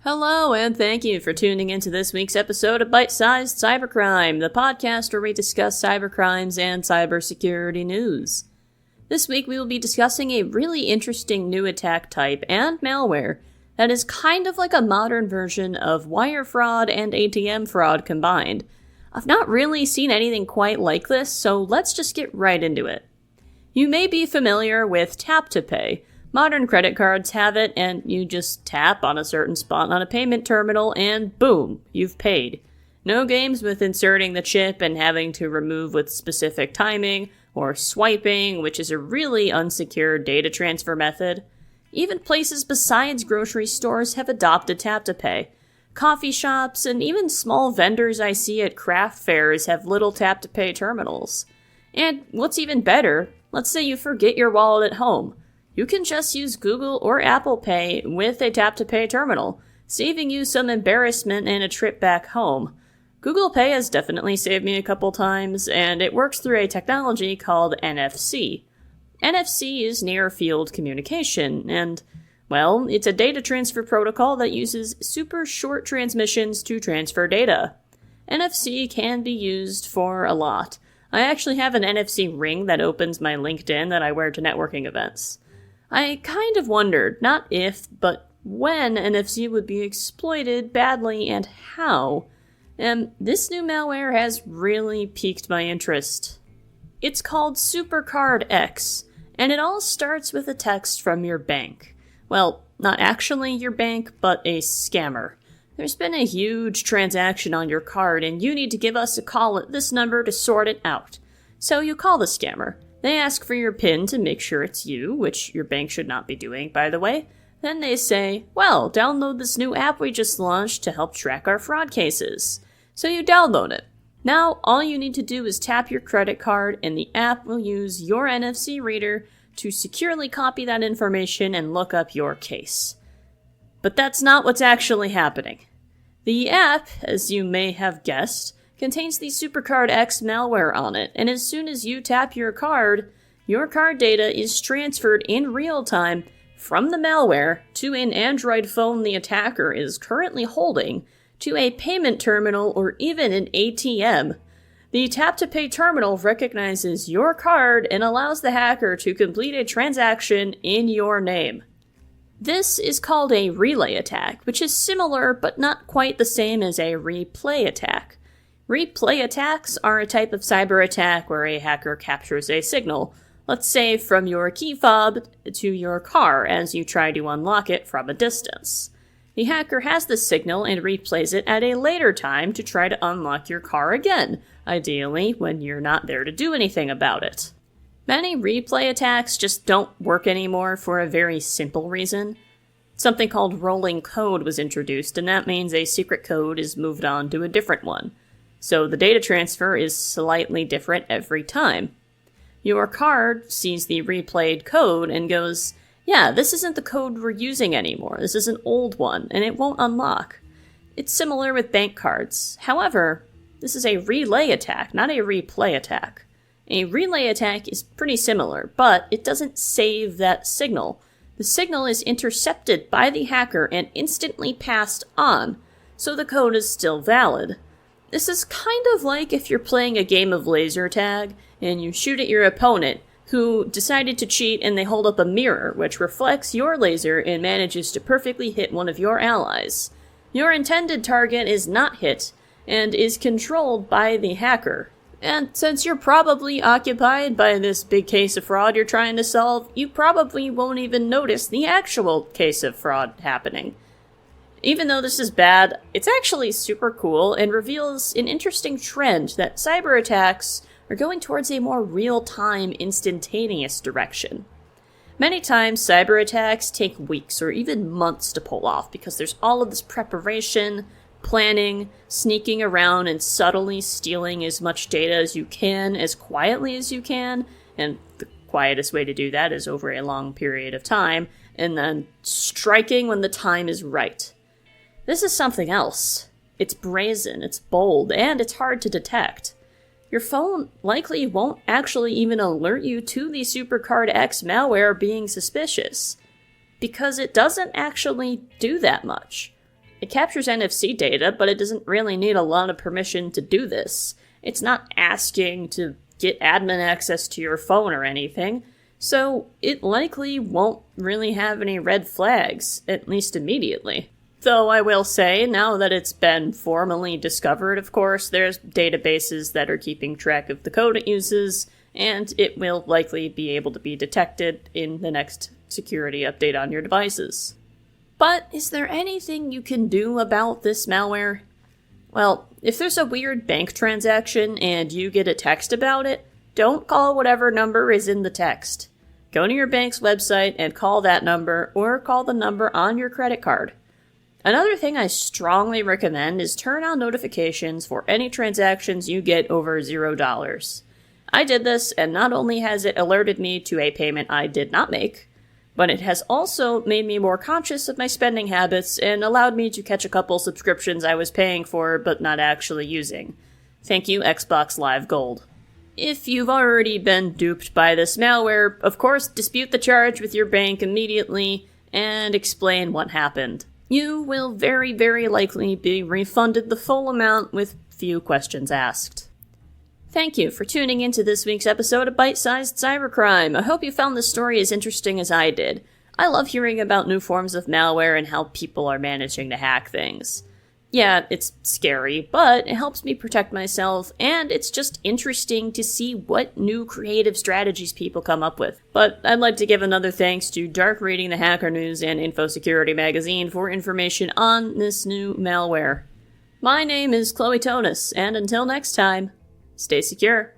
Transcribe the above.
Hello, and thank you for tuning into this week's episode of Bite-Sized Cybercrime, the podcast where we discuss cybercrimes and cybersecurity news. This week we will be discussing a really interesting new attack type and malware that is kind of like a modern version of wire fraud and ATM fraud combined. I've not really seen anything quite like this, so let's just get right into it. You may be familiar with Tap to Pay. Modern credit cards have it, and you just tap on a certain spot on a payment terminal, and boom, you've paid. No games with inserting the chip and having to remove with specific timing, or swiping, which is a really unsecured data transfer method. Even places besides grocery stores have adopted Tap to Pay. Coffee shops and even small vendors I see at craft fairs have little Tap to Pay terminals. And what's even better, let's say you forget your wallet at home. You can just use Google or Apple Pay with a Tap to Pay terminal, saving you some embarrassment and a trip back home. Google Pay has definitely saved me a couple times, and it works through a technology called NFC. NFC is near-field communication, and, well, it's a data transfer protocol that uses super short transmissions to transfer data. NFC can be used for a lot. I actually have an NFC ring that opens my LinkedIn that I wear to networking events. I kind of wondered, not if, but when NFC would be exploited badly and how. And this new malware has really piqued my interest. It's called SuperCardX, and it all starts with a text from your bank. Well, not actually your bank, but a scammer. There's been a huge transaction on your card, and you need to give us a call at this number to sort it out. So you call the scammer. They ask for your PIN to make sure it's you, which your bank should not be doing, by the way. Then they say, well, download this new app we just launched to help track our fraud cases. So you download it. Now, all you need to do is tap your credit card, and the app will use your NFC reader to securely copy that information and look up your case. But that's not what's actually happening. The app, as you may have guessed, contains the SuperCardX malware on it, and as soon as you tap your card data is transferred in real time from the malware to an Android phone the attacker is currently holding, to a payment terminal or even an ATM. The tap-to-pay terminal recognizes your card and allows the hacker to complete a transaction in your name. This is called a relay attack, which is similar but not quite the same as a replay attack. Replay attacks are a type of cyber attack where a hacker captures a signal, let's say from your key fob to your car as you try to unlock it from a distance. The hacker has the signal and replays it at a later time to try to unlock your car again, ideally when you're not there to do anything about it. Many replay attacks just don't work anymore for a very simple reason. Something called rolling code was introduced, and that means a secret code is moved on to a different one. So the data transfer is slightly different every time. Your card sees the replayed code and goes, yeah, this isn't the code we're using anymore. This is an old one, and it won't unlock. It's similar with bank cards. However, this is a relay attack, not a replay attack. A relay attack is pretty similar, but it doesn't save that signal. The signal is intercepted by the hacker and instantly passed on, so the code is still valid. This is kind of like if you're playing a game of laser tag and you shoot at your opponent who decided to cheat and they hold up a mirror which reflects your laser and manages to perfectly hit one of your allies. Your intended target is not hit and is controlled by the hacker. And since you're probably occupied by this big case of fraud you're trying to solve, you probably won't even notice the actual case of fraud happening. Even though this is bad, it's actually super cool and reveals an interesting trend that cyber attacks are going towards a more real-time, instantaneous direction. Many times, cyber attacks take weeks or even months to pull off because there's all of this preparation, planning, sneaking around and subtly stealing as much data as you can, as quietly as you can, and the quietest way to do that is over a long period of time, and then striking when the time is right. This is something else. It's brazen, it's bold, and it's hard to detect. Your phone likely won't actually even alert you to the SuperCardX malware being suspicious, because it doesn't actually do that much. It captures NFC data, but it doesn't really need a lot of permission to do this. It's not asking to get admin access to your phone or anything, so it likely won't really have any red flags, at least immediately. Though I will say, now that it's been formally discovered, of course, there's databases that are keeping track of the code it uses, and it will likely be able to be detected in the next security update on your devices. But is there anything you can do about this malware? Well, if there's a weird bank transaction and you get a text about it, don't call whatever number is in the text. Go to your bank's website and call that number, or call the number on your credit card. Another thing I strongly recommend is turn on notifications for any transactions you get over $0. I did this, and not only has it alerted me to a payment I did not make, but it has also made me more conscious of my spending habits and allowed me to catch a couple subscriptions I was paying for but not actually using. Thank you, Xbox Live Gold. If you've already been duped by this malware, of course, dispute the charge with your bank immediately and explain what happened. You will very, very likely be refunded the full amount with few questions asked. Thank you for tuning into this week's episode of Bite-Sized Cybercrime. I hope you found this story as interesting as I did. I love hearing about new forms of malware and how people are managing to hack things. Yeah, it's scary, but it helps me protect myself, and it's just interesting to see what new creative strategies people come up with. But I'd like to give another thanks to Dark Reading the Hacker News and InfoSecurity Magazine for information on this new malware. My name is Chloe Tonis, and until next time, stay secure.